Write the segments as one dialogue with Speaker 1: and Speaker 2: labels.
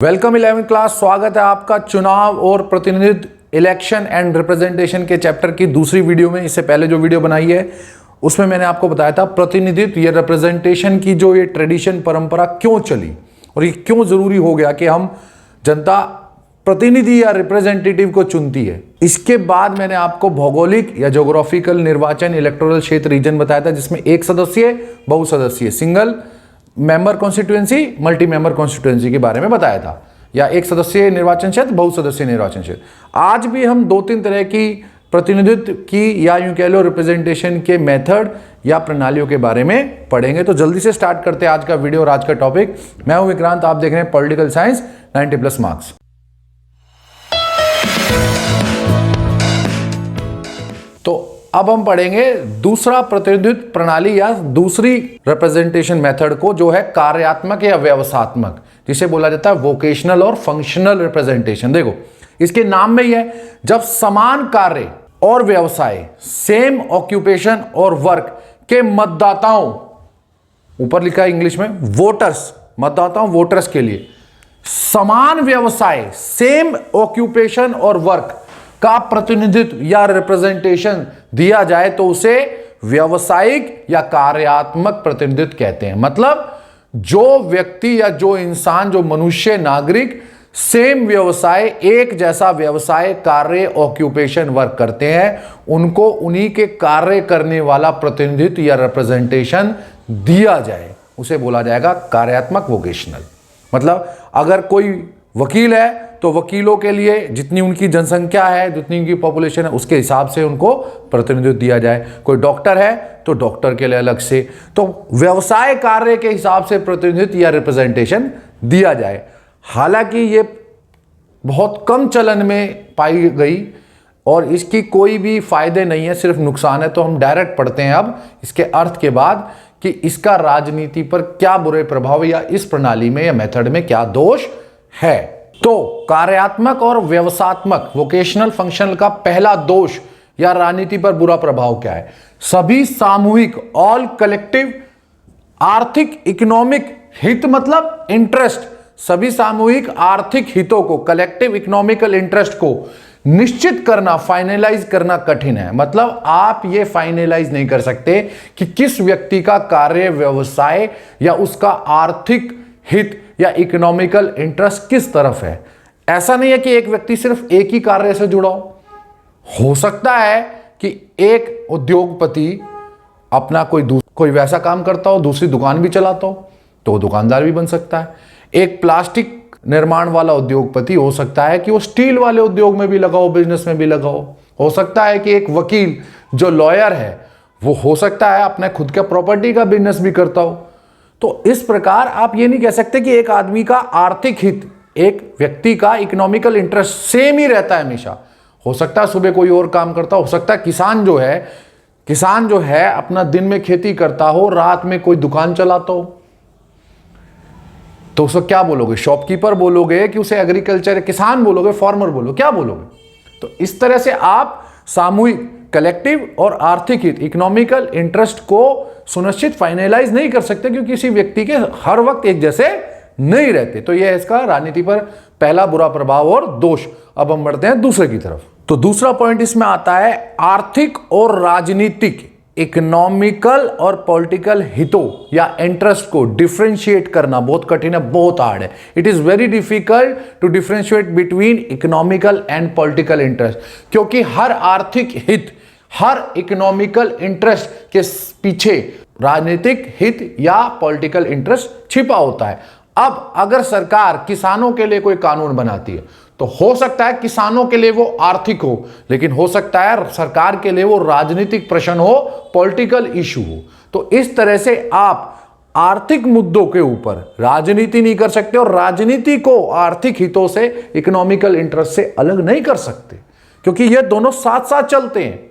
Speaker 1: Welcome 11th class. स्वागत है आपका चुनाव और प्रतिनिधित्व इलेक्शन एंड रिप्रेजेंटेशन के चैप्टर की दूसरी वीडियो में। इससे पहले जो वीडियो बनाई है उसमें मैंने आपको बताया था प्रतिनिधित्व या रिप्रेजेंटेशन की जो ये ट्रेडिशन परंपरा क्यों चली और ये क्यों जरूरी हो गया कि हम जनता प्रतिनिधि या रिप्रेजेंटेटिव को चुनती है। इसके बाद मैंने आपको भौगोलिक या ज्योग्राफिकल निर्वाचन इलेक्टोरल क्षेत्र रीजन बताया था, जिसमें एक सदस्यीय बहुसदस्यीय single member constituency multi member constituency के बारे में बताया था, या एक सदस्यीय निर्वाचन क्षेत्र बहुसदस्यीय निर्वाचन क्षेत्र। आज भी हम दो तीन तरह की प्रतिनिधित्व की या यूं कह लो रिप्रेजेंटेशन के मेथड या प्रणालियों के बारे में पढ़ेंगे। तो जल्दी से स्टार्ट करते हैं आज का वीडियो और आज का टॉपिक। मैं हूं विक्रांत, आप देख रहे हैं पॉलिटिकल साइंस 90+ मार्क्स। तो अब हम पढ़ेंगे दूसरा प्रतिनिधित्व प्रणाली या दूसरी रिप्रेजेंटेशन मेथड को, जो है कार्यात्मक या व्यवसात्मक, जिसे बोला जाता है वोकेशनल और फंक्शनल रिप्रेजेंटेशन। देखो इसके नाम में ही है, जब समान कार्य और व्यवसाय सेम ऑक्यूपेशन और वर्क के मतदाताओं, ऊपर लिखा है इंग्लिश में वोटर्स, मतदाताओं वोटर्स के लिए समान व्यवसाय सेम ऑक्यूपेशन और वर्क का प्रतिनिधित्व या रिप्रेजेंटेशन दिया जाए तो उसे व्यवसायिक या कार्यात्मक प्रतिनिधित्व कहते हैं। मतलब जो व्यक्ति या जो इंसान, जो मनुष्य नागरिक सेम व्यवसाय, एक जैसा व्यवसाय कार्य ऑक्यूपेशन वर्क करते हैं, उनको उन्हीं के कार्य करने वाला प्रतिनिधित्व या रिप्रेजेंटेशन दिया जाए, उसे बोला जाएगा कार्यात्मक वोकेशनल। मतलब अगर कोई वकील है तो वकीलों के लिए जितनी उनकी जनसंख्या है, जितनी उनकी पॉपुलेशन है, उसके हिसाब से उनको प्रतिनिधित्व दिया जाए। कोई डॉक्टर है तो डॉक्टर के लिए अलग से, तो व्यवसाय कार्य के हिसाब से प्रतिनिधित्व या रिप्रेजेंटेशन दिया जाए। हालांकि ये बहुत कम चलन में पाई गई और इसकी कोई भी फायदे नहीं है, सिर्फ नुकसान है। तो हम डायरेक्ट पढ़ते हैं अब इसके अर्थ के बाद कि इसका राजनीति पर क्या बुरे प्रभाव या इस प्रणाली में या मेथड में क्या दोष है। तो कार्यात्मक और व्यवसात्मक वोकेशनल फंक्शनल का पहला दोष या राजनीति पर बुरा प्रभाव क्या है? सभी सामूहिक ऑल कलेक्टिव आर्थिक इकोनॉमिक हित, मतलब इंटरेस्ट, सभी सामूहिक आर्थिक हितों को, कलेक्टिव इकोनॉमिकल इंटरेस्ट को निश्चित करना, फाइनलाइज करना कठिन है। मतलब आप ये फाइनलाइज नहीं कर सकते कि किस व्यक्ति का कार्य व्यवसाय या उसका आर्थिक हित या इकोनॉमिकल इंटरेस्ट किस तरफ है। ऐसा नहीं है कि एक व्यक्ति सिर्फ एक ही कार्य से जुड़ा हो सकता है कि एक उद्योगपति अपना कोई वैसा काम करता हो, दूसरी दुकान भी चलाता हो, तो वो दुकानदार भी बन सकता है। एक प्लास्टिक निर्माण वाला उद्योगपति हो सकता है कि वो स्टील वाले उद्योग में भी लगा हो, बिजनेस में भी लगा हो सकता है कि एक वकील जो लॉयर है वो हो सकता है अपने खुद का प्रॉपर्टी का बिजनेस भी करता हो। तो इस प्रकार आप ये नहीं कह सकते कि एक आदमी का आर्थिक हित, एक व्यक्ति का इकोनॉमिकल इंटरेस्ट सेम ही रहता है हमेशा। हो सकता है सुबह कोई और काम करता हो सकता है किसान जो है अपना दिन में खेती करता हो, रात में कोई दुकान चलाता हो, तो उसको क्या बोलोगे? शॉपकीपर बोलोगे कि उसे एग्रीकल्चर किसान बोलोगे, फार्मर बोलोगे, क्या बोलोगे? तो इस तरह से आप सामूहिक कलेक्टिव और आर्थिक हित इकोनॉमिकल इंटरेस्ट को सुनिश्चित फाइनलाइज नहीं कर सकते, क्योंकि किसी व्यक्ति के हर वक्त एक जैसे नहीं रहते। तो यह है इसका राजनीति पर पहला बुरा प्रभाव और दोष। अब हम बढ़ते हैं दूसरे की तरफ। तो दूसरा पॉइंट इसमें आता है आर्थिक और राजनीतिक इकोनॉमिकल और पॉलिटिकल हितों या इंटरेस्ट को डिफरेंशिएट करना बहुत कठिन है, बहुत हार्ड है। It is very difficult to differentiate between economical and political interest, क्योंकि हर आर्थिक हित, हर इकोनॉमिकल इंटरेस्ट के पीछे राजनीतिक हित या पॉलिटिकल इंटरेस्ट छिपा होता है। अब अगर सरकार किसानों के लिए कोई कानून बनाती है तो हो सकता है किसानों के लिए वो आर्थिक हो, लेकिन हो सकता है सरकार के लिए वो राजनीतिक प्रश्न हो, पॉलिटिकल इशू हो। तो इस तरह से आप आर्थिक मुद्दों के ऊपर राजनीति नहीं कर सकते और राजनीति को आर्थिक हितों से, इकोनॉमिकल इंटरेस्ट से अलग नहीं कर सकते, क्योंकि ये दोनों साथ साथ चलते हैं।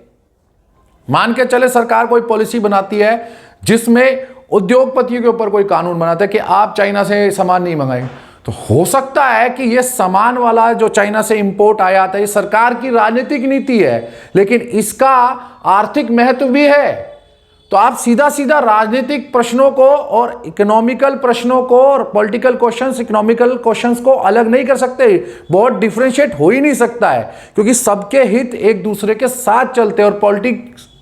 Speaker 1: मान के चले सरकार कोई पॉलिसी बनाती है जिसमें उद्योगपतियों के ऊपर कोई कानून बनाता है कि आप चाइना से सामान नहीं मंगाएं, तो हो सकता है कि यह सामान वाला जो चाइना से इंपोर्ट आया था, ये सरकार की राजनीतिक नीति है, लेकिन इसका आर्थिक महत्व भी है। तो आप सीधा सीधा राजनीतिक प्रश्नों को और इकोनॉमिकल प्रश्नों को और पॉलिटिकल क्वेश्चंस, इकोनॉमिकल क्वेश्चंस को अलग नहीं कर सकते। बहुत डिफरेंशिएट हो ही नहीं सकता है, क्योंकि सबके हित एक दूसरे के साथ चलते हैं। और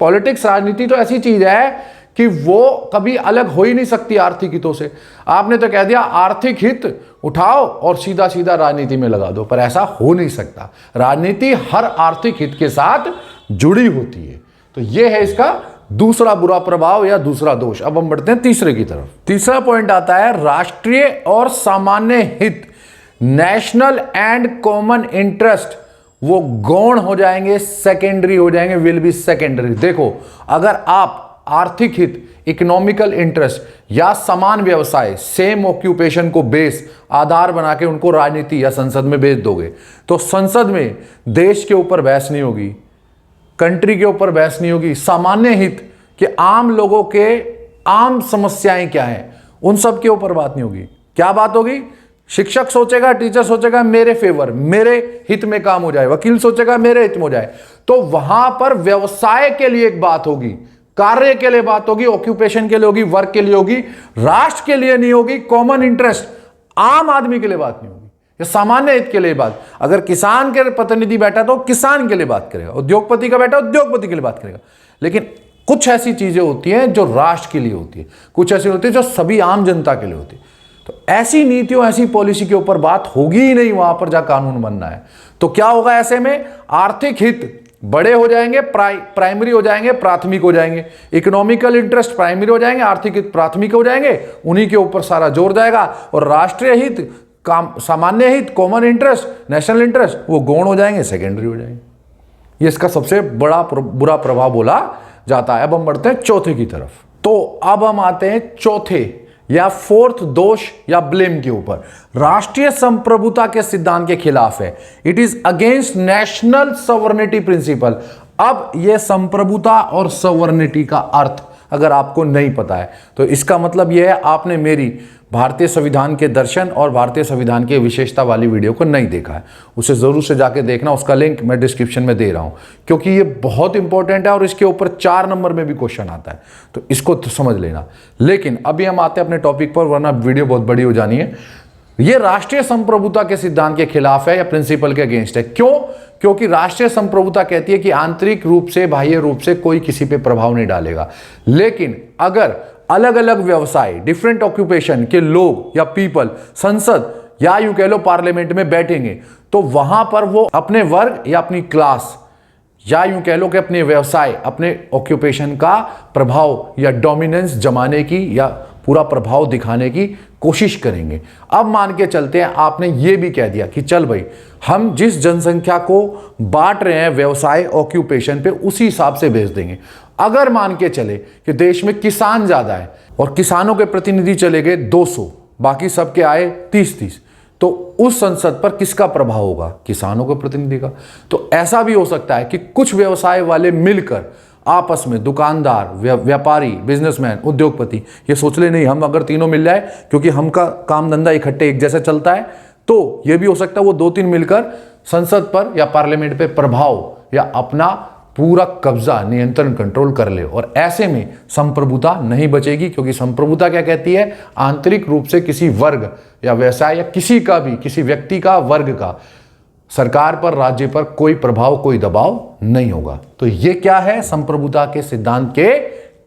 Speaker 1: पॉलिटिक्स, राजनीति तो ऐसी चीज है कि वो कभी अलग हो ही नहीं सकती आर्थिक हितों से। आपने तो कह दिया आर्थिक हित उठाओ और सीधा सीधा राजनीति में लगा दो, पर ऐसा हो नहीं सकता। राजनीति हर आर्थिक हित के साथ जुड़ी होती है। तो यह है इसका दूसरा बुरा प्रभाव या दूसरा दोष। अब हम बढ़ते हैं तीसरे की तरफ। तीसरा पॉइंट आता है राष्ट्रीय और सामान्य हित, नेशनल एंड कॉमन इंटरेस्ट, वो गौण हो जाएंगे, सेकेंडरी हो जाएंगे, विल बी सेकेंडरी। देखो, अगर आप आर्थिक हित, इकोनॉमिकल इंटरेस्ट या समान व्यवसाय, सेम ऑक्यूपेशन को बेस आधार बना के उनको राजनीति या संसद में भेज दोगे, तो संसद में देश के ऊपर बहस नहीं होगी, कंट्री के ऊपर बहस नहीं होगी। सामान्य हित कि आम लोगों के आम समस्याएं क्या हैं, उन सब के ऊपर बात नहीं होगी। क्या बात होगी? शिक्षक सोचेगा, टीचर सोचेगा मेरे फेवर, मेरे हित में काम हो जाए, वकील सोचेगा मेरे हित में हो जाए। तो वहां पर व्यवसाय के लिए एक बात होगी, कार्य के लिए बात होगी, ऑक्यूपेशन के लिए होगी, वर्क के लिए होगी, राष्ट्र के लिए नहीं होगी। कॉमन इंटरेस्ट, आम आदमी के लिए बात नहीं होगी, ये सामान्य हित के लिए बात। अगर किसान के प्रतिनिधि बैठा तो किसान के लिए बात करेगा, उद्योगपति का बैठा उद्योगपति के लिए बात करेगा। लेकिन कुछ ऐसी चीजें होती हैं जो राष्ट्र के लिए होती है, कुछ ऐसी होती है जो सभी आम जनता के लिए होती है। तो ऐसी नीतियों, ऐसी पॉलिसी के ऊपर बात होगी ही नहीं, वहां पर जा कानून बनना है। तो क्या होगा ऐसे में? आर्थिक हित बड़े हो जाएंगे, प्राइमरी हो जाएंगे, प्राथमिक हो जाएंगे। इकोनॉमिकल इंटरेस्ट प्राइमरी हो जाएंगे, आर्थिक हित प्राथमिक हो जाएंगे, उन्हीं के ऊपर सारा जोर जाएगा। और राष्ट्रीय हित, सामान्य हित, कॉमन इंटरेस्ट, नेशनल इंटरेस्ट, वो गौण हो जाएंगे, सेकेंडरी हो जाएंगे। ये इसका सबसे बड़ा बुरा प्रभाव बोला जाता है। अब हम बढ़ते हैं चौथे की तरफ। तो अब हम आते हैं चौथे या फोर्थ दोष या ब्लेम के ऊपर। राष्ट्रीय संप्रभुता के सिद्धांत के खिलाफ है। It is against national sovereignty principle. अब यह संप्रभुता और सॉवरेनिटी का अर्थ अगर आपको नहीं पता है तो इसका मतलब यह है आपने मेरी भारतीय संविधान के दर्शन और भारतीय संविधान की विशेषता वाली वीडियो को नहीं देखा है। उसे जरूर से जाके देखना, उसका लिंक मैं डिस्क्रिप्शन में दे रहा हूं, क्योंकि ये बहुत इंपॉर्टेंट है और इसके ऊपर 4 नंबर में भी क्वेश्चन आता है, तो इसको तो समझ लेना। लेकिन अभी हम आते हैं अपने टॉपिक पर, वरना वीडियो बहुत बड़ी हो जानी है। ये राष्ट्रीय संप्रभुता के सिद्धांत के खिलाफ है या प्रिंसिपल के अगेंस्ट है। क्यों? क्योंकि राष्ट्रीय संप्रभुता कहती है कि आंतरिक रूप से, बाह्य रूप से कोई किसी पे प्रभाव नहीं डालेगा। लेकिन अगर अलग अलग व्यवसाय, डिफरेंट ऑक्यूपेशन के लोग या पीपल संसद या यूं कह लो पार्लियामेंट में बैठेंगे, तो वहां पर वो अपने वर्ग या अपनी क्लास या यूं कह लो कि अपने व्यवसाय, अपने ऑक्यूपेशन का प्रभाव या डोमिनेंस जमाने की या पूरा प्रभाव दिखाने की कोशिश करेंगे। अब मान के चलते हैं आपने ये भी कह दिया कि चल भाई, हम जिस जनसंख्या को बांट रहे हैं व्यवसाय, ऑक्यूपेशन पे, उसी हिसाब से भेज देंगे। अगर मान के चले कि देश में किसान ज्यादा है और किसानों के प्रतिनिधि चले गए 200, बाकी सबके आए 30-30, तो उस संसद पर किसका प्रभाव होगा? किसानों के प्रतिनिधि का। तो ऐसा भी हो सकता है कि कुछ व्यवसाय वाले मिलकर आपस में, दुकानदार, व्यापारी, बिजनेसमैन, उद्योगपति, ये सोच ले नहीं हम अगर तीनों मिल जाए, क्योंकि हम का काम धंधा इकट्ठे एक जैसा चलता है, तो ये भी हो सकता है वो 2-3 मिलकर संसद पर या पार्लियामेंट पे प्रभाव या अपना पूरा कब्जा, नियंत्रण, कंट्रोल कर ले। और ऐसे में संप्रभुता नहीं बचेगी, क्योंकि संप्रभुता क्या कहती है? आंतरिक रूप से किसी वर्ग या व्यवसाय या किसी का भी, किसी व्यक्ति का, वर्ग का सरकार पर, राज्य पर कोई प्रभाव, कोई दबाव नहीं होगा। तो ये क्या है? संप्रभुता के सिद्धांत के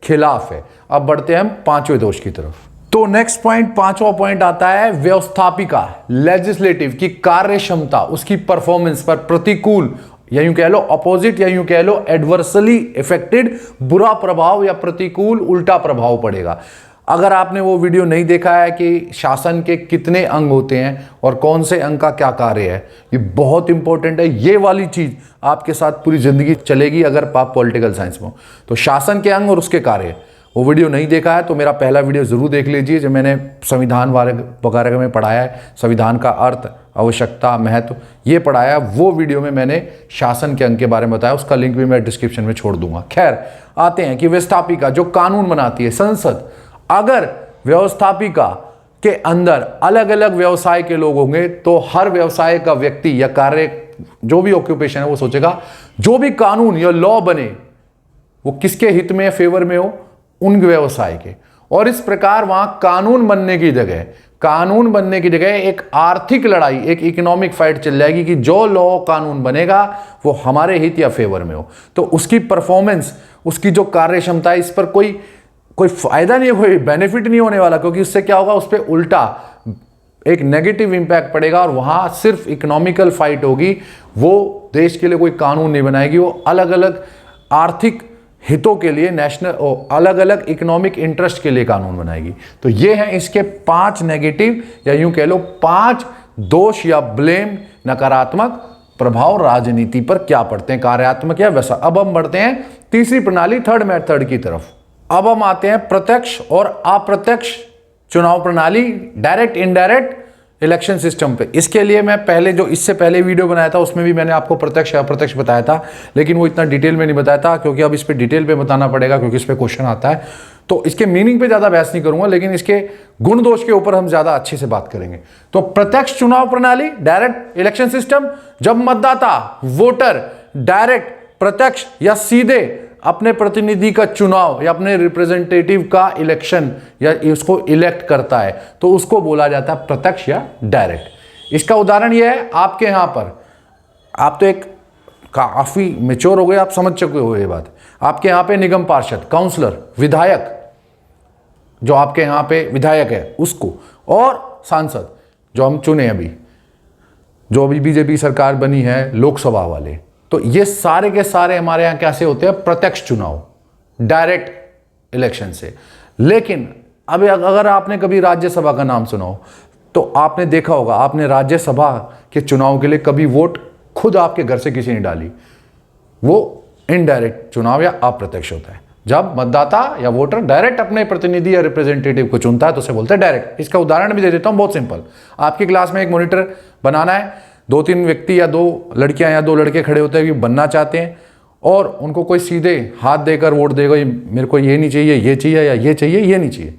Speaker 1: खिलाफ है। अब बढ़ते हैं हम 5वें दोष की तरफ। तो नेक्स्ट पॉइंट, 5वां पॉइंट आता है व्यवस्थापिका, लेजिस्लेटिव की कार्य क्षमता, उसकी परफॉर्मेंस पर प्रतिकूल या यूं कह लो अपोजिट या यूं कह लो एडवर्सली इफेक्टेड बुरा प्रभाव या प्रतिकूल उल्टा प्रभाव पड़ेगा। अगर आपने वो वीडियो नहीं देखा है कि शासन के कितने अंग होते हैं और कौन से अंग का क्या कार्य है, ये बहुत इंपॉर्टेंट है। ये वाली चीज आपके साथ पूरी जिंदगी चलेगी अगर आप पॉलिटिकल साइंस में हो। तो शासन के अंग और उसके कार्य, वो वीडियो नहीं देखा है तो मेरा पहला वीडियो जरूर देख लीजिए, जो मैंने संविधान वगैरह में पढ़ाया है, संविधान का अर्थ, आवश्यकता, महत्व, ये पढ़ाया। वो वीडियो में मैंने शासन के अंग के बारे में बताया, उसका लिंक भी मैं डिस्क्रिप्शन में छोड़ दूंगा। खैर, आते हैं कि व्यवस्थापिका जो कानून बनाती है, संसद। अगर व्यवस्थापिका के अंदर अलग अलग व्यवसाय के लोग होंगे तो हर व्यवसाय का व्यक्ति या कार्य, जो भी ऑक्यूपेशन है, वो सोचेगा जो भी कानून या लॉ बने वो किसके हित में, फेवर में हो? उन व्यवसाय के। और इस प्रकार वहां कानून बनने की जगह एक आर्थिक लड़ाई, एक इकोनॉमिक फाइट चल जाएगी कि जो लॉ कानून बनेगा वो हमारे हित या फेवर में हो। तो उसकी परफॉर्मेंस, उसकी जो कार्य क्षमता है, इस पर कोई फायदा नहीं है, कोई बेनिफिट नहीं होने वाला, क्योंकि उससे क्या होगा, उस पर उल्टा एक नेगेटिव इंपैक्ट पड़ेगा और वहां सिर्फ इकोनॉमिकल फाइट होगी। वो देश के लिए कोई कानून नहीं बनाएगी, वो अलग अलग आर्थिक हितों के लिए, नेशनल अलग अलग इकोनॉमिक इंटरेस्ट के लिए कानून बनाएगी। तो ये हैं इसके 5 नेगेटिव या यूं कह लो 5 दोष या ब्लेम, नकारात्मक प्रभाव राजनीति पर क्या पड़ते हैं, कार्यात्मक या वैसा। अब हम बढ़ते हैं तीसरी प्रणाली, थर्ड मेथड की तरफ। अब हम आते हैं प्रत्यक्ष और अप्रत्यक्ष चुनाव प्रणाली, डायरेक्ट इनडायरेक्ट इलेक्शन सिस्टम पे। इसके लिए मैं पहले जो इससे पहले वीडियो बनाया था उसमें भी मैंने आपको प्रत्यक्ष या अप्रत्यक्ष बताया था, लेकिन वो इतना डिटेल में नहीं बताया था, क्योंकि अब इस पे डिटेल पे बताना पड़ेगा, क्योंकि इस पे क्वेश्चन आता है। तो इसके मीनिंग पे ज्यादा बहस नहीं करूंगा, लेकिन इसके गुण दोष के ऊपर हम ज्यादा अच्छे से बात करेंगे। तो प्रत्यक्ष चुनाव प्रणाली, डायरेक्ट इलेक्शन सिस्टम, जब मतदाता, वोटर डायरेक्ट, प्रत्यक्ष या सीधे अपने प्रतिनिधि का चुनाव या अपने रिप्रेजेंटेटिव का इलेक्शन या उसको इलेक्ट करता है, तो उसको बोला जाता है प्रत्यक्ष या डायरेक्ट। इसका उदाहरण यह है, आपके यहां पर, आप तो एक काफी मेच्योर हो गए, आप समझ चुके हो ये बात। आपके यहां पे निगम पार्षद, काउंसलर, विधायक, जो आपके यहां पे विधायक है उसको, और सांसद जो हम चुने अभी, जो अभी बीजेपी सरकार बनी है, लोकसभा वाले, तो ये सारे के सारे हमारे यहां कैसे होते हैं, प्रत्यक्ष चुनाव, डायरेक्ट इलेक्शन से। लेकिन अब अगर आपने कभी राज्यसभा का नाम सुना हो, तो आपने देखा होगा, आपने राज्यसभा के चुनाव के लिए कभी वोट खुद आपके घर से किसी ने डाली, वो इनडायरेक्ट चुनाव या अप्रत्यक्ष होता है। जब मतदाता या वोटर डायरेक्ट अपने प्रतिनिधि या रिप्रेजेंटेटिव को चुनता है तो उसे बोलते हैं डायरेक्ट। इसका उदाहरण भी दे देता हूं, बहुत सिंपल। आपकी क्लास में एक मॉनिटर बनाना है, 2-3 व्यक्ति या 2 लड़कियां या 2 लड़के खड़े होते हैं कि बनना चाहते हैं, और उनको कोई सीधे हाथ देकर वोट देगा, मेरे को ये नहीं चाहिए, ये चाहिए, या ये चाहिए, ये नहीं चाहिए,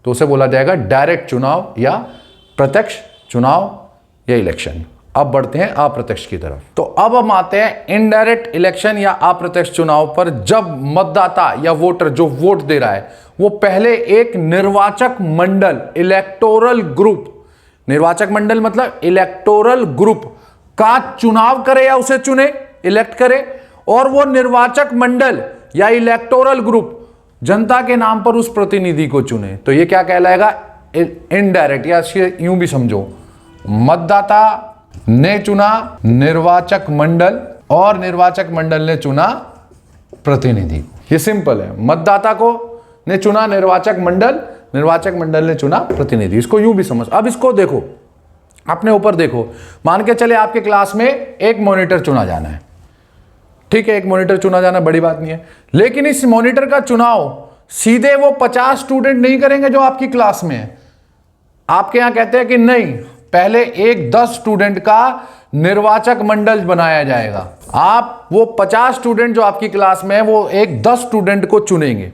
Speaker 1: तो उसे बोला जाएगा डायरेक्ट चुनाव या प्रत्यक्ष चुनाव या इलेक्शन। अब बढ़ते हैं अप्रत्यक्ष की तरफ। तो अब हम आते हैं इनडायरेक्ट इलेक्शन या अप्रत्यक्ष चुनाव पर। जब मतदाता या वोटर जो वोट दे रहा है, वो पहले एक निर्वाचक मंडल, इलेक्टोरल ग्रुप, निर्वाचक मंडल मतलब इलेक्टोरल ग्रुप का चुनाव करे या उसे चुने, इलेक्ट करे, और वो निर्वाचक मंडल या इलेक्टोरल ग्रुप जनता के नाम पर उस प्रतिनिधि को चुने। तो ये क्या कहलाएगा, इनडायरेक्ट, या यूं भी समझो, मतदाता ने चुना निर्वाचक मंडल और निर्वाचक मंडल ने चुना प्रतिनिधि। ये सिंपल है, मतदाता को ने चुना निर्वाचक मंडल, निर्वाचक मंडल ने चुना प्रतिनिधि। इसको यूं भी समझ। अब इसको देखो, अपने ऊपर देखो, मान के चले आपके क्लास में एक मॉनिटर चुना जाना है, ठीक है, एक मॉनिटर चुना जाना बड़ी बात नहीं है, लेकिन इस मॉनिटर का चुनाव सीधे वो 50 स्टूडेंट नहीं करेंगे जो आपकी क्लास में है। आपके यहां कहते हैं कि नहीं, पहले एक 10 स्टूडेंट का निर्वाचक मंडल बनाया जाएगा। आप वो 50 स्टूडेंट जो आपकी क्लास में है, वो एक 10 स्टूडेंट को चुनेंगे,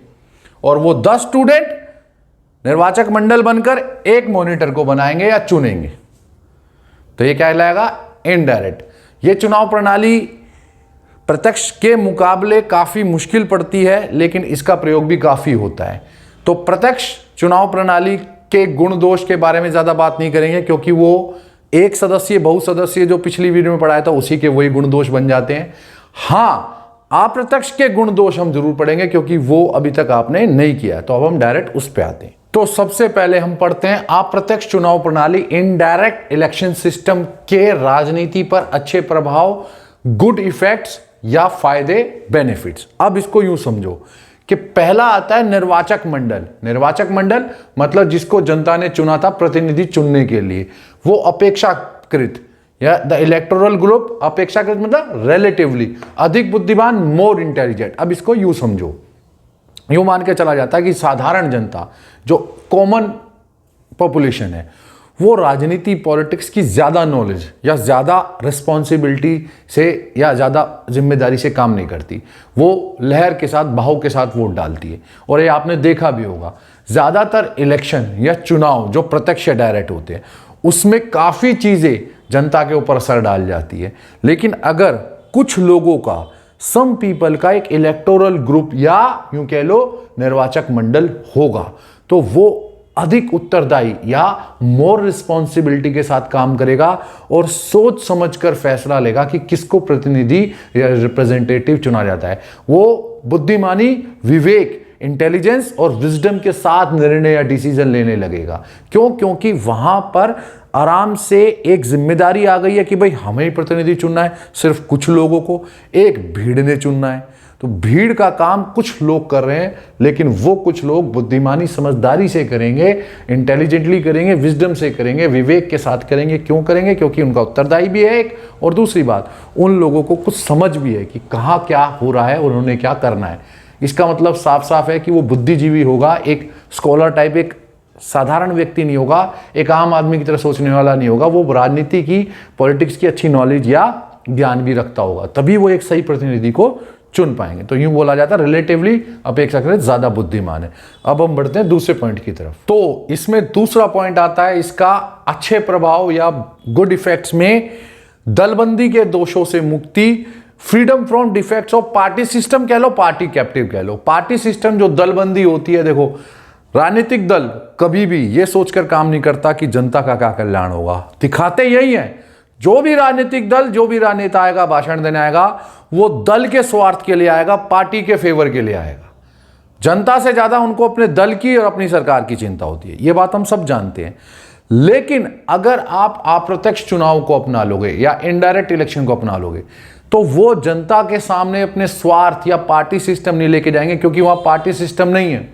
Speaker 1: और वो 10 स्टूडेंट निर्वाचक मंडल बनकर एक मॉनिटर को बनाएंगे या चुनेंगे। तो ये क्या कहलाएगा, इनडायरेक्ट। ये चुनाव प्रणाली प्रत्यक्ष के मुकाबले काफी मुश्किल पड़ती है, लेकिन इसका प्रयोग भी काफी होता है। तो प्रत्यक्ष चुनाव प्रणाली के गुण दोष के बारे में ज्यादा बात नहीं करेंगे, क्योंकि वो एक सदस्यीय बहुसदस्यीय जो पिछली वीडियो में पढ़ाया था उसी के वही गुण दोष बन जाते हैं। हाँ, अप्रत्यक्ष के गुण दोष हम जरूर पढ़ेंगे, क्योंकि वो अभी तक आपने नहीं किया है। तो अब हम डायरेक्ट उस पे आते हैं। तो सबसे पहले हम पढ़ते हैं अप्रत्यक्ष चुनाव प्रणाली, इनडायरेक्ट इलेक्शन सिस्टम के राजनीति पर अच्छे प्रभाव, गुड इफेक्ट्स या फायदे, बेनिफिट्स। अब इसको यूं समझो कि पहला आता है निर्वाचक मंडल। निर्वाचक मंडल मतलब जिसको जनता ने चुना था प्रतिनिधि चुनने के लिए, वो अपेक्षाकृत या द इलेक्टोरल ग्रुप, अपेक्षाकृत मतलब रिलेटिवली अधिक बुद्धिमान, मोर इंटेलिजेंट। अब इसको यूं समझो, यूं मान के चला जाता है कि साधारण जनता जो कॉमन पॉपुलेशन है, वो राजनीति पॉलिटिक्स की ज्यादा नॉलेज या ज्यादा रिस्पॉन्सिबिलिटी से या ज्यादा जिम्मेदारी से काम नहीं करती। वो लहर के साथ, बहाव के साथ वोट डालती है। और ये आपने देखा भी होगा, ज्यादातर इलेक्शन या चुनाव जो प्रत्यक्ष या डायरेक्ट होते हैं, उसमें काफी चीजें जनता के ऊपर असर डाल जाती है। लेकिन अगर कुछ लोगों का सम पीपल का एक इलेक्टोरल ग्रुप या यूं कह लो निर्वाचक मंडल होगा, तो वो अधिक उत्तरदायी या मोर रिस्पॉन्सिबिलिटी के साथ काम करेगा और सोच समझकर फैसला लेगा कि किसको प्रतिनिधि या रिप्रेजेंटेटिव चुना जाता है। वो बुद्धिमानी, विवेक, इंटेलिजेंस और विजडम के साथ निर्णय या डिसीजन लेने लगेगा। क्यों? क्योंकि वहां पर आराम से एक जिम्मेदारी आ गई है कि भाई हमें ही प्रतिनिधि चुनना है, सिर्फ कुछ लोगों को, एक भीड़ ने चुनना है। तो भीड़ का काम कुछ लोग कर रहे हैं, लेकिन वो कुछ लोग बुद्धिमानी, समझदारी से करेंगे, इंटेलिजेंटली करेंगे, विजडम से करेंगे, विवेक के साथ करेंगे। क्यों करेंगे? क्योंकि उनका उत्तरदायी भी है एक, और दूसरी बात, उन लोगों को कुछ समझ भी है कि कहाँ क्या हो रहा है और उन्होंने क्या करना है। इसका मतलब साफ साफ है कि वो बुद्धिजीवी होगा, एक स्कॉलर टाइप, एक साधारण व्यक्ति नहीं होगा, एक आम आदमी की तरह सोचने वाला नहीं होगा। वो राजनीति की, पॉलिटिक्स की अच्छी नॉलेज या ज्ञान भी रखता होगा, तभी वो एक सही प्रतिनिधि को चुन पाएंगे। तो यूं बोला जाता है रिलेटिवली अपेक्षाकृत ज्यादा बुद्धिमान है। अब हम बढ़ते हैं दूसरे पॉइंट की तरफ। तो इसमें दूसरा पॉइंट आता है इसका अच्छे प्रभाव या गुड इफेक्ट्स में दलबंदी के दोषों से मुक्ति, freedom from defects of party system कह लो, पार्टी कैप्टिव कह लो। पार्टी सिस्टम जो दलबंदी होती है, देखो राजनीतिक दल कभी भी यह सोचकर काम नहीं करता कि जनता का क्या कल्याण होगा, दिखाते यही है। जो भी राजनीतिक दल, जो भी राजनेता आएगा, भाषण देने आएगा, वो दल के स्वार्थ के लिए आएगा, पार्टी के फेवर के लिए आएगा। जनता से ज्यादा उनको अपने दल की और अपनी सरकार की चिंता होती है, ये बात हम सब जानते हैं। लेकिन अगर आप अप्रत्यक्ष चुनाव को अपना लोगे या इनडायरेक्ट इलेक्शन को अपना लोगे, तो वो जनता के सामने अपने स्वार्थ या पार्टी सिस्टम नहीं लेके जाएंगे, क्योंकि वहां पार्टी सिस्टम नहीं है।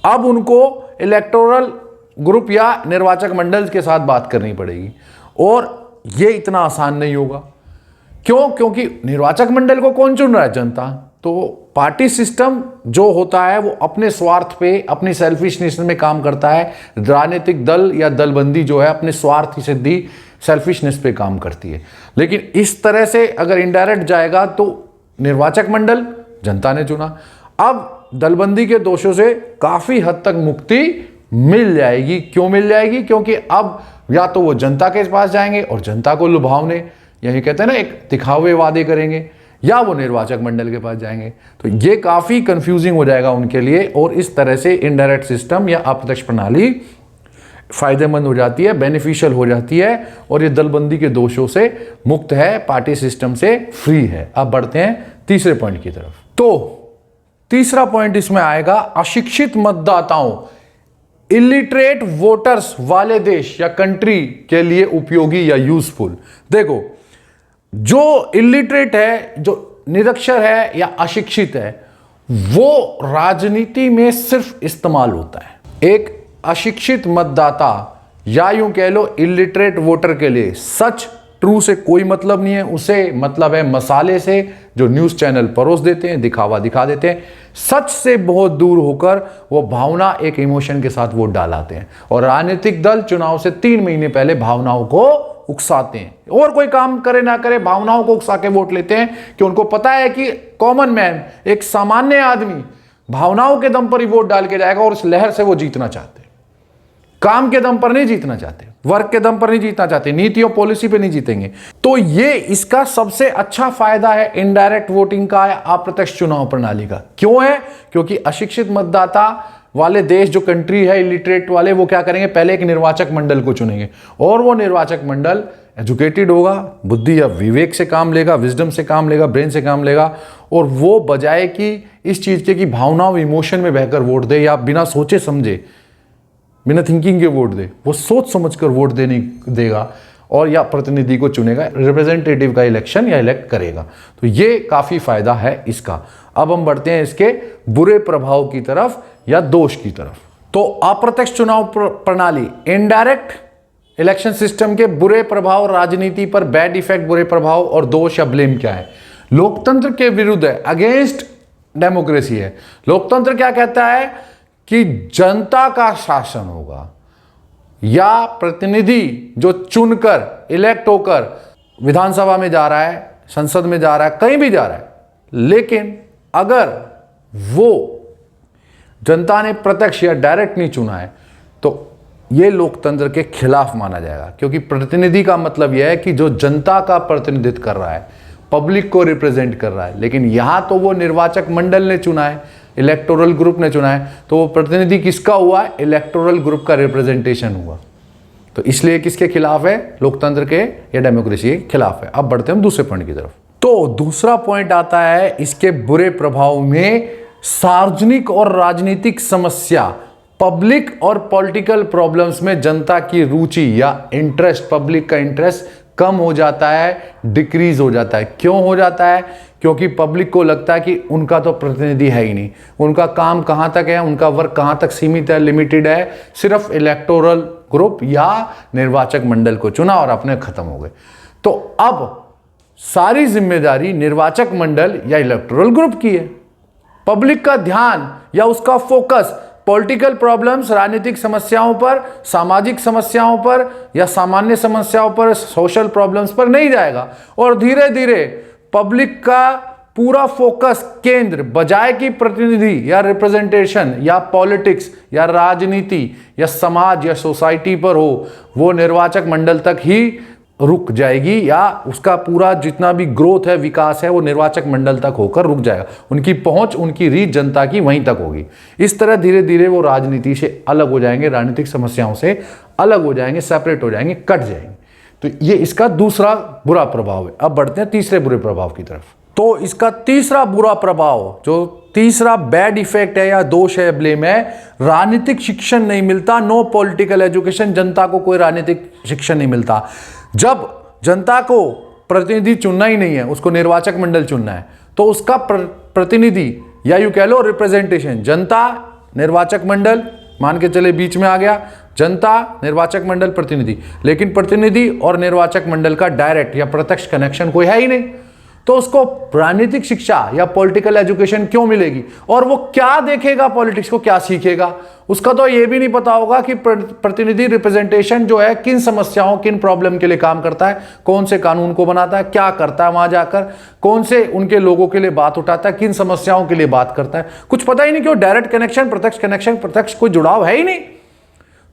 Speaker 1: अब उनको इलेक्टोरल ग्रुप या निर्वाचक मंडल के साथ बात करनी पड़ेगी, और यह इतना आसान नहीं होगा। क्यों? क्योंकि निर्वाचक मंडल को कौन चुन रहा है? जनता। तो पार्टी सिस्टम जो होता है वो अपने स्वार्थ पे, अपनी सेल्फिशनेस में काम करता है। राजनीतिक दल या दलबंदी जो है अपने स्वार्थ की सिद्धि, सेल्फिशनेस पे काम करती है। लेकिन इस तरह से अगर इनडायरेक्ट जाएगा तो निर्वाचक मंडल जनता ने चुना। अब दलबंदी के दोषों से काफी हद तक मुक्ति मिल जाएगी। क्यों मिल जाएगी? क्योंकि अब या तो वो जनता के पास जाएंगे और जनता को लुभावने, यही कहते हैं ना, एक दिखावे वादे करेंगे, या वो निर्वाचक मंडल के पास जाएंगे। तो ये काफी कंफ्यूजिंग हो जाएगा उनके लिए, और इस तरह से इनडायरेक्ट सिस्टम या अप्रत्यक्ष प्रणाली फायदेमंद हो जाती है, बेनिफिशियल हो जाती है, और ये दलबंदी के दोषों से मुक्त है, पार्टी सिस्टम से फ्री है। अब बढ़ते हैं तीसरे पॉइंट की तरफ। तो तीसरा पॉइंट इसमें आएगा अशिक्षित मतदाताओं, इलिटरेट वोटर्स वाले देश या कंट्री के लिए उपयोगी या यूजफुल। देखो, जो इलिटरेट है, जो निरक्षर है या अशिक्षित है, वो राजनीति में सिर्फ इस्तेमाल होता है। एक अशिक्षित मतदाता या यूं कह लो इलिटरेट वोटर के लिए सच, ट्रू से कोई मतलब नहीं है। उसे मतलब है मसाले से, जो न्यूज चैनल परोस देते हैं, दिखावा दिखा देते हैं। सच से बहुत दूर होकर वो भावना, एक इमोशन के साथ वोट डालाते हैं, और राजनीतिक दल चुनाव से 3 महीने पहले भावनाओं को उकसाते हैं, और कोई काम करे ना करे भावनाओं को उकसा के वोट लेते हैं, कि उनको पता है कि कॉमन मैन, एक सामान्य आदमी, भावनाओं के दम पर ही वोट डाल के जाएगा, और उस लहर से वो जीतना चाहते हैं। काम के दम पर नहीं जीतना चाहते, वर्क के दम पर नहीं जीतना चाहते, नीति और पॉलिसी पे नहीं जीतेंगे। तो ये इसका सबसे अच्छा फायदा है इनडायरेक्ट वोटिंग का या अप्रत्यक्ष चुनाव प्रणाली का। क्यों है? क्योंकि अशिक्षित मतदाता वाले देश, जो कंट्री है इलिटरेट वाले, वो क्या करेंगे? पहले एक निर्वाचक मंडल को चुनेंगे, और वो निर्वाचक मंडल एजुकेटेड होगा, बुद्धि या विवेक से काम लेगा, विजडम से काम लेगा, ब्रेन से काम लेगा, और वो बजाय कि इस चीज के कि भावनाओं, इमोशन में बहकर वोट दे या बिना सोचे समझे, बिना थिंकिंग के वोट दे, वो सोच समझकर वोट देने देगा, और या प्रतिनिधि को चुनेगा, रिप्रेजेंटेटिव का इलेक्शन या इलेक्ट करेगा। तो ये काफी फायदा है इसका। अब हम बढ़ते हैं इसके बुरे प्रभाव की तरफ या दोष की तरफ। तो अप्रत्यक्ष चुनाव प्रणाली, इनडायरेक्ट इलेक्शन सिस्टम के बुरे प्रभाव राजनीति पर, बैड इफेक्ट, बुरे प्रभाव और दोष या ब्लेम क्या है? लोकतंत्र के विरुद्ध है, अगेंस्ट डेमोक्रेसी है। लोकतंत्र क्या कहता है कि जनता का शासन होगा, या प्रतिनिधि जो चुनकर, इलेक्ट होकर विधानसभा में जा रहा है, संसद में जा रहा है, कहीं भी जा रहा है, लेकिन अगर वो जनता ने प्रत्यक्ष या डायरेक्ट नहीं चुना है, तो यह लोकतंत्र के खिलाफ माना जाएगा। क्योंकि प्रतिनिधि का मतलब यह है कि जो जनता का प्रतिनिधित्व कर रहा है, पब्लिक को रिप्रेजेंट कर रहा है, लेकिन यहां तो वो निर्वाचक मंडल ने चुना है, इलेक्टोरल ग्रुप ने चुना है, तो वो प्रतिनिधि किसका हुआ? इलेक्टोरल ग्रुप का रिप्रेजेंटेशन हुआ। तो इसलिए किसके खिलाफ है? लोकतंत्र के या डेमोक्रेसी के खिलाफ है। अब बढ़ते हैं हम दूसरे पॉइंट की तरफ। तो दूसरा पॉइंट आता है इसके बुरे प्रभाव में सार्वजनिक और राजनीतिक समस्या, पब्लिक और पॉलिटिकल प्रॉब्लम्स में जनता की रुचि या इंटरेस्ट, पब्लिक का इंटरेस्ट कम हो जाता है, डिक्रीज हो जाता है। क्यों हो जाता है? क्योंकि पब्लिक को लगता है कि उनका तो प्रतिनिधि है ही नहीं, उनका काम कहां तक है, उनका वर्क कहां तक सीमित है, लिमिटेड है, सिर्फ इलेक्टोरल ग्रुप या निर्वाचक मंडल को चुना और अपने खत्म हो गए। तो अब सारी जिम्मेदारी निर्वाचक मंडल या इलेक्टोरल ग्रुप की है। पब्लिक का ध्यान या उसका फोकस पॉलिटिकल प्रॉब्लम्स, राजनीतिक समस्याओं पर, सामाजिक समस्याओं पर या सामान्य समस्याओं पर, सोशल प्रॉब्लम्स पर नहीं जाएगा और धीरे धीरे पब्लिक का पूरा फोकस, केंद्र, बजाय कि प्रतिनिधि या रिप्रेजेंटेशन या पॉलिटिक्स या राजनीति या समाज या सोसाइटी पर हो, वो निर्वाचक मंडल तक ही रुक जाएगी या उसका पूरा जितना भी ग्रोथ है, विकास है, वो निर्वाचक मंडल तक होकर रुक जाएगा। उनकी पहुंच, उनकी रीच जनता की वहीं तक होगी। इस तरह धीरे धीरे वो राजनीति से अलग हो जाएंगे, राजनीतिक समस्याओं से अलग हो जाएंगे, सेपरेट हो जाएंगे, कट जाएंगे। तो ये इसका दूसरा बुरा प्रभाव है। अब बढ़ते हैं तीसरे बुरे प्रभाव की तरफ। तो इसका तीसरा बुरा प्रभाव, जो तीसरा बैड इफेक्ट है या दोष है, ब्लेम है, राजनीतिक शिक्षण नहीं मिलता, नो पॉलिटिकल एजुकेशन, जनता को कोई राजनीतिक शिक्षण नहीं मिलता। जब जनता को प्रतिनिधि चुनना ही नहीं है, उसको निर्वाचक मंडल चुनना है, तो उसका प्रतिनिधि या यूं कह लो रिप्रेजेंटेशन, जनता, निर्वाचक मंडल, मान के चले बीच में आ गया जनता, निर्वाचक मंडल, प्रतिनिधि, लेकिन प्रतिनिधि और निर्वाचक मंडल का डायरेक्ट या प्रत्यक्ष कनेक्शन कोई है ही नहीं, तो उसको राजनीतिक शिक्षा या पॉलिटिकल एजुकेशन क्यों मिलेगी? और वो क्या देखेगा? पॉलिटिक्स को क्या सीखेगा? उसका तो ये भी नहीं पता होगा कि प्रतिनिधि रिप्रेजेंटेशन जो है किन समस्याओं, किन प्रॉब्लम के लिए काम करता है, कौन से कानून को बनाता है, क्या करता है वहां जाकर, कौन से उनके लोगों के लिए बात उठाता है, किन समस्याओं के लिए बात करता है, कुछ पता ही नहीं। क्यों? डायरेक्ट कनेक्शन, प्रत्यक्ष कोई जुड़ाव है ही नहीं,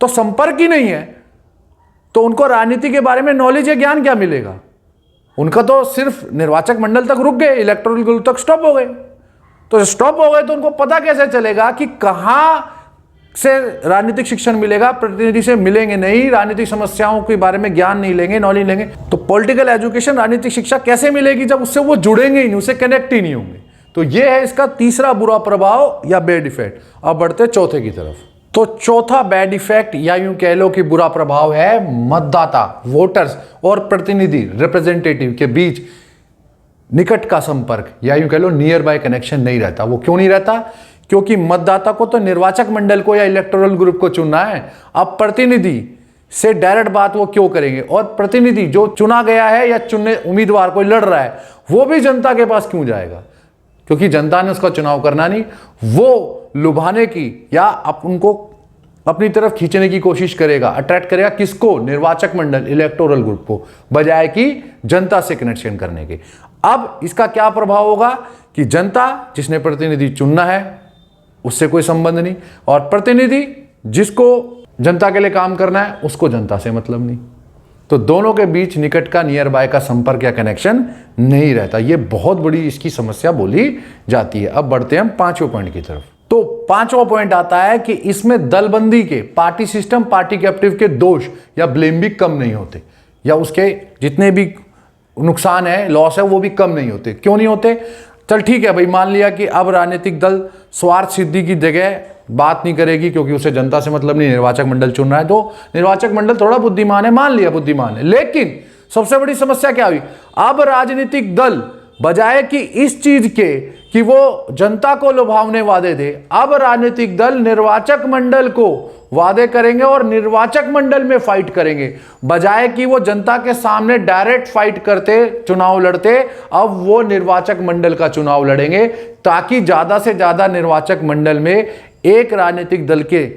Speaker 1: तो संपर्क ही नहीं है, तो उनको राजनीति के बारे में नॉलेज या ज्ञान क्या मिलेगा? उनका तो सिर्फ निर्वाचक मंडल तक रुक गए, इलेक्टोरल ग्रुप तक स्टॉप हो गए। तो स्टॉप हो गए तो उनको पता कैसे चलेगा कि कहां से राजनीतिक शिक्षण मिलेगा? प्रतिनिधि से मिलेंगे नहीं, राजनीतिक समस्याओं के बारे में ज्ञान नहीं लेंगे, नॉलेज लेंगे, तो पॉलिटिकल एजुकेशन, राजनीतिक शिक्षा कैसे मिलेगी जब उससे वो जुड़ेंगे ही नहीं, उससे कनेक्ट ही नहीं होंगे। तो ये है इसका तीसरा बुरा प्रभाव या बैड इफेक्ट। अब बढ़ते चौथे की तरफ। तो चौथा बैड इफेक्ट या यूं कह लो कि बुरा प्रभाव है मतदाता, वोटर्स और प्रतिनिधि, रिप्रेजेंटेटिव के बीच निकट का संपर्क या यूं कह लो नियर बाय कनेक्शन नहीं रहता। वो क्यों नहीं रहता? क्योंकि मतदाता को तो निर्वाचक मंडल को या इलेक्टोरल ग्रुप को चुनना है, अब प्रतिनिधि से डायरेक्ट बात वो क्यों करेंगे? और प्रतिनिधि जो चुना गया है या चुनने उम्मीदवार कोई लड़ रहा है, वो भी जनता के पास क्यों जाएगा? क्योंकि जनता ने उसका चुनाव करना नहीं, वो लुभाने की या उनको अपनी तरफ खींचने की कोशिश करेगा, अट्रैक्ट करेगा किसको? निर्वाचक मंडल, इलेक्टोरल ग्रुप को, बजाय कि जनता से कनेक्शन करने के। अब इसका क्या प्रभाव होगा कि जनता जिसने प्रतिनिधि चुनना है उससे कोई संबंध नहीं, और प्रतिनिधि जिसको जनता के लिए काम करना है उसको जनता से मतलब नहीं, तो दोनों के बीच निकट का, नियर बाय का संपर्क या कनेक्शन नहीं रहता। ये बहुत बड़ी इसकी समस्या बोली जाती है। अब बढ़ते हैं हम पांचवें पॉइंट की तरफ। तो पांचवा पॉइंट आता है कि इसमें दलबंदी के, पार्टी सिस्टम, पार्टी कैप्टिव के दोष या ब्लेम भी कम नहीं होते, या उसके जितने भी नुकसान है, लॉस है, वो भी कम नहीं होते। क्यों नहीं होते? चल ठीक है भाई, मान लिया कि अब राजनीतिक दल स्वार्थ सिद्धि की जगह बात नहीं करेगी क्योंकि उसे जनता से मतलब नहीं, निर्वाचक मंडल चुन रहा है, तो निर्वाचक मंडल थोड़ा बुद्धिमान है, मान लिया बुद्धिमान है। लेकिन सबसे बड़ी समस्या क्या हुई? अब राजनीतिक दल बजाय कि इस चीज के कि वो जनता को लुभावने वादे दे, अब राजनीतिक दल निर्वाचक मंडल को वादे करेंगे और निर्वाचक मंडल में फाइट करेंगे, बजाय कि वो जनता के सामने डायरेक्ट फाइट करते, चुनाव लड़ते, अब वो निर्वाचक मंडल का चुनाव लड़ेंगे ताकि ज्यादा से ज्यादा निर्वाचक मंडल में एक राजनीतिक दल के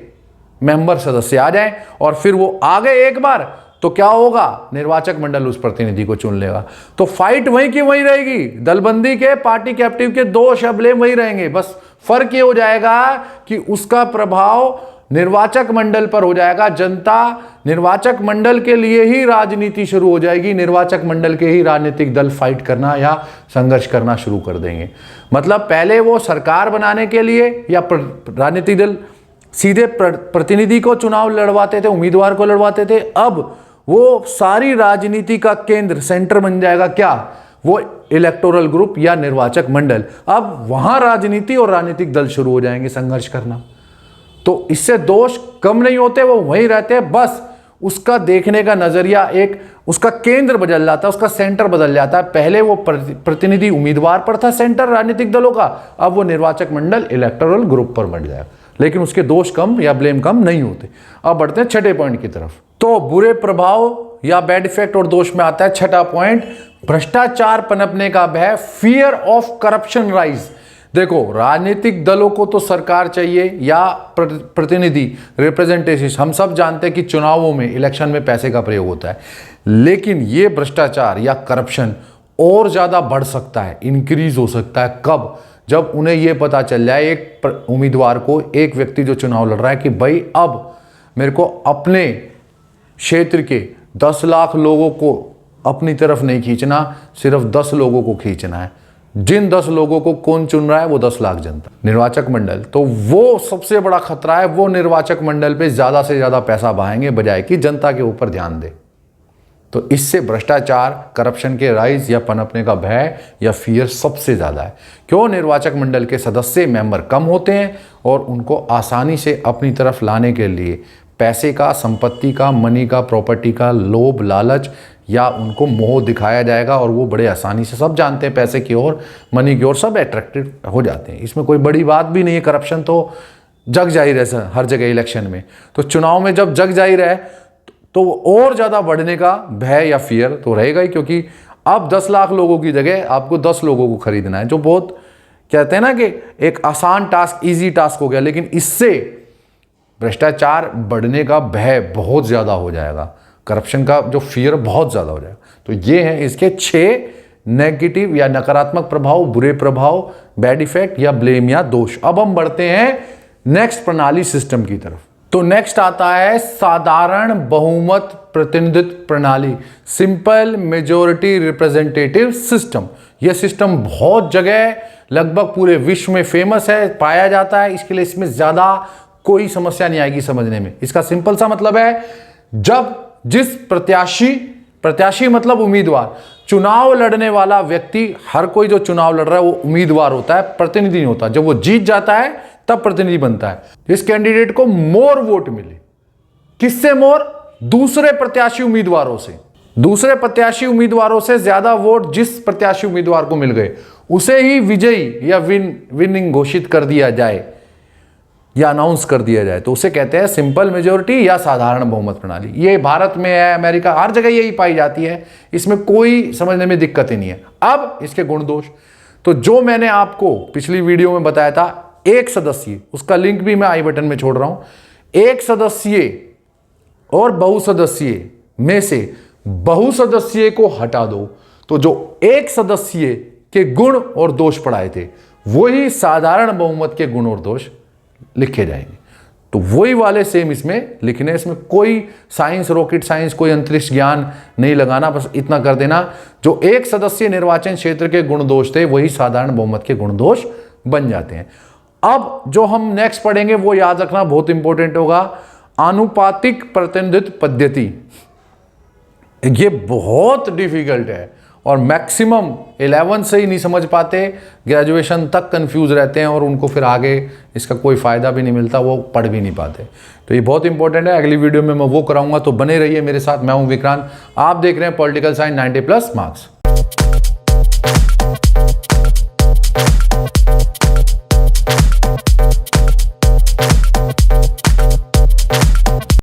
Speaker 1: मेंबर, सदस्य आ जाएं, और फिर वो आ गए एक बार तो क्या होगा? निर्वाचक मंडल उस प्रतिनिधि को चुन लेगा। तो फाइट वहीं की वहीं रहेगी, दलबंदी के, पार्टी कैप्टिव के दोष या ब्लेम वहीं रहेंगे, बस फर्क ये हो जाएगा कि उसका प्रभाव निर्वाचक मंडल पर हो जाएगा। जनता निर्वाचक मंडल के लिए ही राजनीति शुरू हो जाएगी, निर्वाचक मंडल के ही राजनीतिक दल फाइट करना या संघर्ष करना शुरू कर देंगे। मतलब पहले वो सरकार बनाने के लिए या राजनीतिक दल सीधे प्रतिनिधि को चुनाव लड़वाते थे, उम्मीदवार को लड़वाते थे। अब वो सारी राजनीति का केंद्र, सेंटर बन जाएगा क्या? वो इलेक्टोरल ग्रुप या निर्वाचक मंडल। अब वहां राजनीति और राजनीतिक दल शुरू हो जाएंगे संघर्ष करना। तो इससे दोष कम नहीं होते, वो वहीं रहते हैं, बस उसका देखने का नजरिया, एक उसका केंद्र बदल जाता है, उसका सेंटर बदल जाता है। पहले वो प्रतिनिधि उम्मीदवार पर था सेंटर राजनीतिक दलों का, अब वो निर्वाचक मंडल इलेक्टोरल ग्रुप पर बढ़ जाएगा, लेकिन उसके दोष कम या ब्लेम कम नहीं होते। अब बढ़ते हैं छठे पॉइंट की तरफ। तो बुरे प्रभाव या बैड इफेक्ट और दोष में आता है छठा पॉइंट, भ्रष्टाचार पनपने का भय, फियर ऑफ करप्शन राइज। देखो, राजनीतिक दलों को तो सरकार चाहिए या प्रतिनिधि, रिप्रेजेंटेशन। हम सब जानते हैं कि चुनावों में, इलेक्शन में पैसे का प्रयोग होता है, लेकिन ये भ्रष्टाचार या करप्शन और ज्यादा बढ़ सकता है, इंक्रीज हो सकता है। कब? जब उन्हें यह पता चल जाए, एक उम्मीदवार को, एक व्यक्ति जो चुनाव लड़ रहा है, कि भाई अब मेरे को अपने क्षेत्र के 10 लाख लोगों को अपनी तरफ नहीं खींचना, सिर्फ 10 लोगों को खींचना है। जिन 10 लोगों को कौन चुन रहा है? वो 10 लाख जनता, निर्वाचक मंडल। तो वो सबसे बड़ा खतरा है, वो निर्वाचक मंडल पे ज्यादा से ज्यादा पैसा बहाएंगे बजाय कि जनता के ऊपर ध्यान दे। तो इससे भ्रष्टाचार, करप्शन के राइज या पनपने का भय या फियर सबसे ज्यादा है। क्यों? निर्वाचक मंडल के सदस्य, मेंबर कम होते हैं और उनको आसानी से अपनी तरफ लाने के लिए पैसे का, संपत्ति का, मनी का, प्रॉपर्टी का लोभ, लालच या उनको मोह दिखाया जाएगा और वो बड़े आसानी से, सब जानते हैं पैसे की ओर, मनी की ओर, सब अट्रैक्टेड हो जाते हैं। इसमें कोई बड़ी बात भी नहीं है। करप्शन तो जग जाहिर है सर, हर जगह इलेक्शन में। तो चुनाव में जब जग जाहिर है तो और ज़्यादा बढ़ने का भय या फियर तो रहेगा ही, क्योंकि अब 10 लाख लोगों की जगह आपको 10 लोगों को खरीदना है, जो बहुत कहते हैं ना कि एक आसान टास्क, ईजी टास्क हो गया। लेकिन इससे भ्रष्टाचार बढ़ने का भय बहुत ज़्यादा हो जाएगा, करप्शन का जो फियर बहुत ज़्यादा हो जाएगा। तो ये हैं इसके 6 नेगेटिव या नकारात्मक प्रभाव, बुरे प्रभाव, बैड इफेक्ट या ब्लेम या दोष। अब हम बढ़ते हैं नेक्स्ट प्रणाली, सिस्टम की तरफ। तो नेक्स्ट आता है साधारण बहुमत प्रतिनिधित्व प्रणाली, सिंपल मेजोरिटी रिप्रेजेंटेटिव सिस्टम। यह सिस्टम बहुत जगह, लगभग पूरे विश्व में फेमस है, पाया जाता है। इसके लिए इसमें ज्यादा कोई समस्या नहीं आएगी समझने में। इसका सिंपल सा मतलब है, जब जिस प्रत्याशी मतलब उम्मीदवार, चुनाव लड़ने वाला व्यक्ति, हर कोई जो चुनाव लड़ रहा है वो उम्मीदवार होता है, प्रतिनिधि नहीं होता। जब वो जीत जाता है तब प्रतिनिधि बनता है। इस कैंडिडेट को मोर वोट मिले, किससे मोर? दूसरे प्रत्याशी उम्मीदवारों से। दूसरे प्रत्याशी उम्मीदवारों से ज्यादा वोट जिस प्रत्याशी उम्मीदवार को मिल गए, उसे ही विजयी या विनिंग घोषित कर दिया जाए या अनाउंस कर दिया जाए, तो उसे कहते हैं सिंपल मेजोरिटी या साधारण बहुमत प्रणाली। ये भारत में है, अमेरिका, हर जगह यही पाई जाती है। इसमें कोई समझने में दिक्कत ही नहीं है। अब इसके गुण दोष, तो जो मैंने आपको पिछली वीडियो में बताया था, एक सदस्य, उसका लिंक भी मैं आई बटन में छोड़ रहा हूं। एक सदस्य और बहुसदस्यीय में से बहुसदस्यीय को हटा दो, तो जो एक सदस्य के गुण और दोष पढ़ाए थे, वही साधारण बहुमत के गुण और दोष लिखे जाएंगे। तो वही वाले सेम इसमें लिखने, इसमें कोई साइंस, रॉकेट साइंस, कोई अंतरिक्ष ज्ञान नहीं लगाना। बस इतना कर देना, जो एक सदस्य निर्वाचन क्षेत्र के गुण दोष थे, वही साधारण बहुमत के गुण दोष बन जाते हैं। अब जो हम नेक्स्ट पढ़ेंगे वो याद रखना बहुत इंपॉर्टेंट होगा, आनुपातिक प्रतिनिधित्व पद्धति। ये बहुत डिफिकल्ट है और मैक्सिमम 11 से ही नहीं समझ पाते, ग्रेजुएशन तक कंफ्यूज रहते हैं और उनको फिर आगे इसका कोई फायदा भी नहीं मिलता, वो पढ़ भी नहीं पाते। तो ये बहुत इंपॉर्टेंट है। अगली वीडियो में मैं वो कराऊंगा, तो बने रहिए मेरे साथ। मैं हूं विक्रांत, आप देख रहे हैं पॉलिटिकल साइंस 90+ मार्क्स।